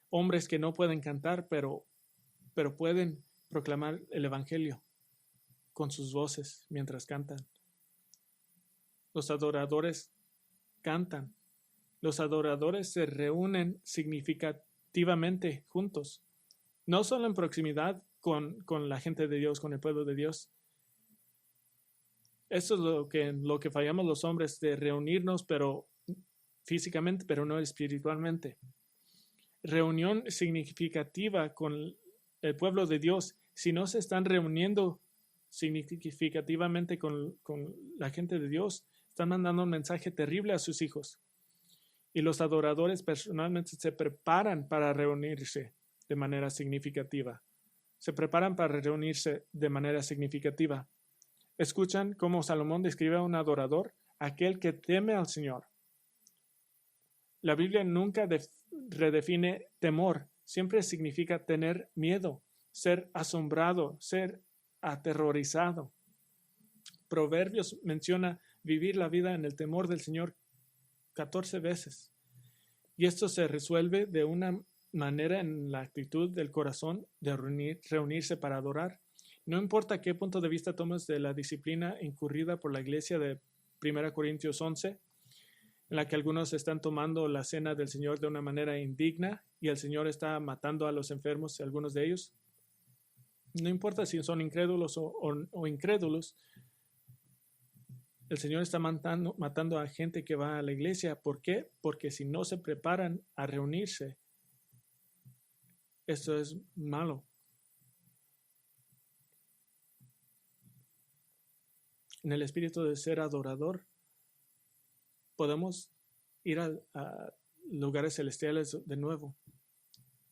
hombres que no pueden cantar, pero pueden proclamar el evangelio con sus voces mientras cantan. Los adoradores cantan. Los adoradores se reúnen significativamente juntos, no solo en proximidad con la gente de Dios, con el pueblo de Dios. Eso es lo que fallamos los hombres, de reunirnos, pero físicamente, pero no espiritualmente. Reunión significativa con el pueblo de Dios. Si no se están reuniendo significativamente con la gente de Dios, Están mandando un mensaje terrible a sus hijos. Y los adoradores personalmente se preparan para reunirse de manera significativa. Se preparan para reunirse de manera significativa. Escuchan cómo Salomón describe a un adorador, aquel que teme al Señor. La Biblia nunca redefine temor, siempre significa tener miedo, ser asombrado, ser aterrorizado. Proverbios menciona vivir la vida en el temor del Señor 14 veces. Y esto se resuelve de una manera en la actitud del corazón de reunirse para adorar. No importa qué punto de vista tomes de la disciplina incurrida por la iglesia de 1 Corintios 11, en la que algunos están tomando la cena del Señor de una manera indigna y el Señor está matando a los enfermos, algunos de ellos. No importa si son incrédulos o incrédulos, el Señor está matando a gente que va a la iglesia. ¿Por qué? Porque si no se preparan a reunirse, esto es malo. En el espíritu de ser adorador, podemos ir a lugares celestiales de nuevo.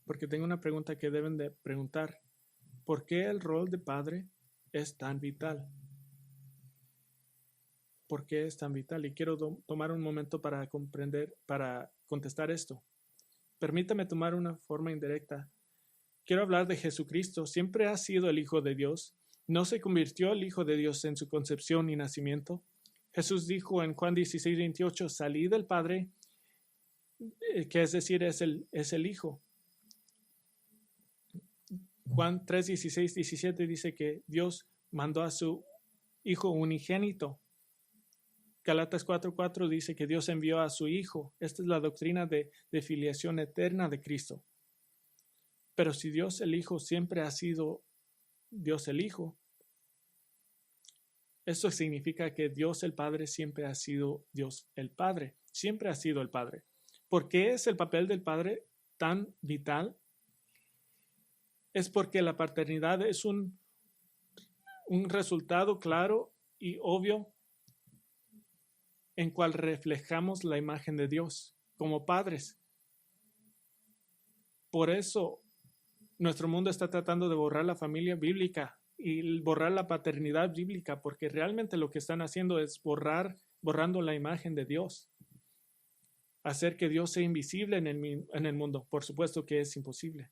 Porque tengo una pregunta que deben de preguntar. ¿Por qué el rol de padre es tan vital? ¿Por qué es tan vital? Y quiero tomar un momento para contestar esto. Permítame tomar una forma indirecta. Quiero hablar de Jesucristo. Siempre ha sido el Hijo de Dios. No se convirtió el Hijo de Dios en su concepción y nacimiento. Jesús dijo en Juan 16:28, salí del Padre, que es decir, es el Hijo. Juan 3:16-17 dice que Dios mandó a su Hijo unigénito. Galatas 4:4 dice que Dios envió a su Hijo. Esta es la doctrina de filiación eterna de Cristo. Pero si Dios el Hijo siempre ha sido Dios el Hijo, esto significa que Dios el Padre siempre ha sido Dios el Padre. Siempre ha sido el Padre. ¿Por qué es el papel del Padre tan vital? Es porque la paternidad es un resultado claro y obvio en cual reflejamos la imagen de Dios como padres. Por eso nuestro mundo está tratando de borrar la familia bíblica y borrar la paternidad bíblica, porque realmente lo que están haciendo es borrando la imagen de Dios. Hacer que Dios sea invisible en el mundo. Por supuesto que es imposible.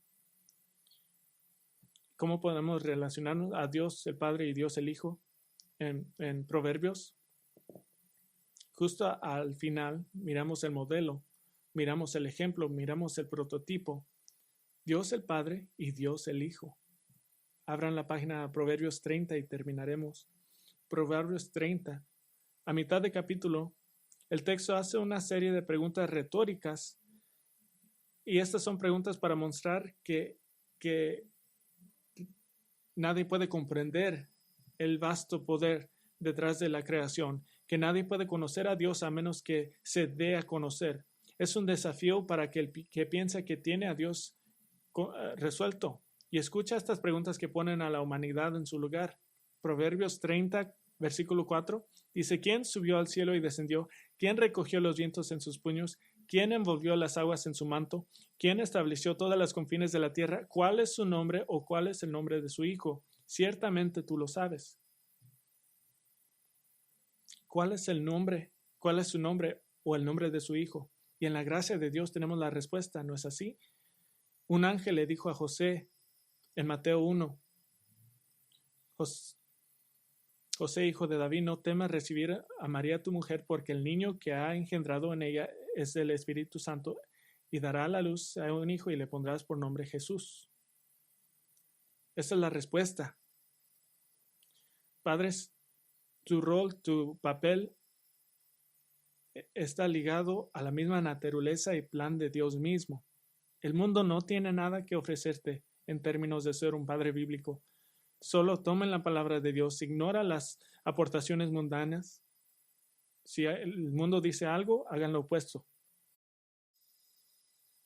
¿Cómo podemos relacionarnos a Dios el Padre y Dios el Hijo en Proverbios? Justo al final miramos el modelo, miramos el ejemplo, miramos el prototipo. Dios el Padre y Dios el Hijo. Abran la página Proverbios 30 y terminaremos. Proverbios 30. A mitad de capítulo, el texto hace una serie de preguntas retóricas y estas son preguntas para mostrar que nadie puede comprender el vasto poder detrás de la creación, que nadie puede conocer a Dios a menos que se dé a conocer. Es un desafío para aquel que piensa que tiene a Dios resuelto. Y escucha estas preguntas que ponen a la humanidad en su lugar. Proverbios 30, versículo 4, dice, ¿quién subió al cielo y descendió? ¿Quién recogió los vientos en sus puños? ¿Quién envolvió las aguas en su manto? ¿Quién estableció todas las confines de la tierra? ¿Cuál es su nombre o cuál es el nombre de su hijo? Ciertamente tú lo sabes. ¿Cuál es el nombre? ¿Cuál es su nombre o el nombre de su hijo? Y en la gracia de Dios tenemos la respuesta, ¿no es así? Un ángel le dijo a José en Mateo 1, José, hijo de David, no temas recibir a María tu mujer, porque el niño que ha engendrado en ella es el Espíritu Santo, y dará a la luz a un hijo y le pondrás por nombre Jesús. Esa es la respuesta. Padres, tu rol, tu papel está ligado a la misma naturaleza y plan de Dios mismo. El mundo no tiene nada que ofrecerte en términos de ser un padre bíblico. Solo tomen la palabra de Dios, ignora las aportaciones mundanas. Si el mundo dice algo, hagan lo opuesto.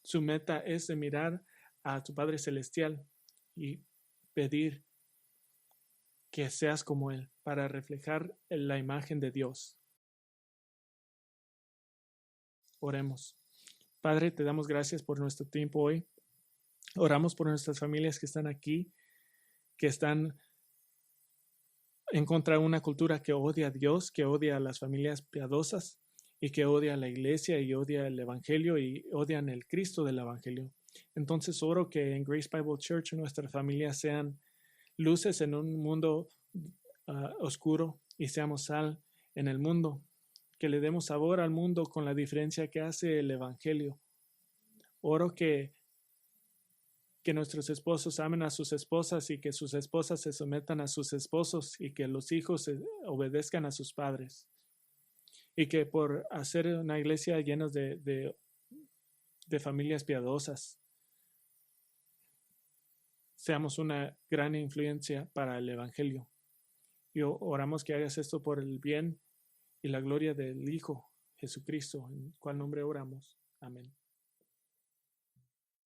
Su meta es de mirar a tu Padre Celestial y pedir que seas como Él para reflejar la imagen de Dios. Oremos. Padre, te damos gracias por nuestro tiempo hoy. Oramos por nuestras familias que están aquí, que están en contra de una cultura que odia a Dios, que odia a las familias piadosas y que odia a la iglesia y odia el Evangelio y odian el Cristo del Evangelio. Entonces oro que en Grace Bible Church nuestras familias sean luces en un mundo oscuro y seamos sal en el mundo, que le demos sabor al mundo con la diferencia que hace el Evangelio. Oro que nuestros esposos amen a sus esposas y que sus esposas se sometan a sus esposos y que los hijos obedezcan a sus padres. Y que por hacer una iglesia llena de familias piadosas, seamos una gran influencia para el Evangelio. Y oramos que hagas esto por el bien y la gloria del Hijo Jesucristo, en cual nombre oramos. Amén.